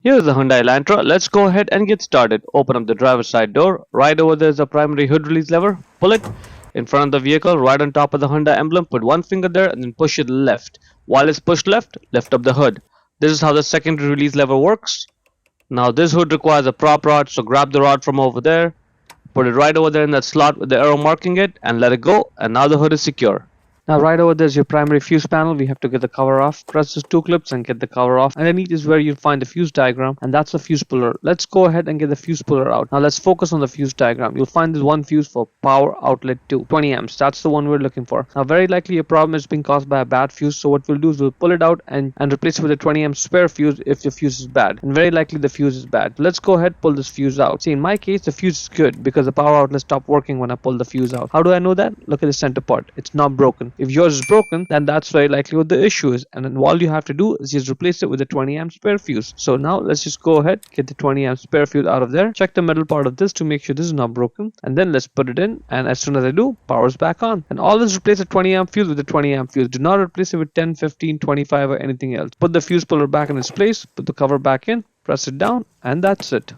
Here's the Hyundai Elantra. Let's go ahead and get started. Open up the driver's side door. Right over there is a primary hood release lever. Pull it in front of the vehicle, right on top of the Hyundai emblem. Put one finger there and then push it left. While it's pushed left, lift up the hood. This is how the secondary release lever works. Now this hood requires a prop rod, so grab the rod from over there, put it right over there in that slot with the arrow marking it, and let it go, and now the hood is secure. Now right over there is your primary fuse panel. We have to get the cover off. Press these two clips and get the cover off. Underneath is where you'll find the fuse diagram, and that's the fuse puller. Let's go ahead and get the fuse puller out. Now let's focus on the fuse diagram. You'll find this one fuse for power outlet 2, 20 amps. That's the one we're looking for. Now very likely your problem is being caused by a bad fuse, so what we'll do is we'll pull it out and replace it with a 20 amp spare fuse if the fuse is bad. And very likely the fuse is bad. Let's go ahead pull this fuse out. See, in my case the fuse is good because the power outlet stopped working when I pulled the fuse out. How do I know that? Look at the center part. It's not broken. If yours is broken, then that's very likely what the issue is, and then all you have to do is just replace it with a 20 amp spare fuse. So now let's just go ahead, get the 20 amp spare fuse out of there, check the middle part of this to make sure this is not broken, and then let's put it in, and as soon as I do, power's back on. And always replace a 20 amp fuse with a 20 amp fuse. Do not replace it with 10, 15, 25 or anything else. Put the fuse puller back in its place, put the cover back in, press it down, and that's it.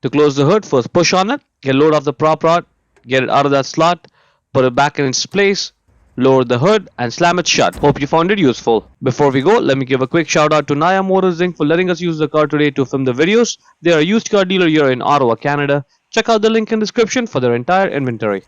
To close the hood, first push on it, get load off the prop rod, get it out of that slot, put it back in its place, lower the hood and slam it shut. Hope you found it useful. Before we go, let me give a quick shout out to Naya Motors Inc. for letting us use the car today to film the videos. They are a used car dealer here in Ottawa, Canada. Check out the link in the description for their entire inventory.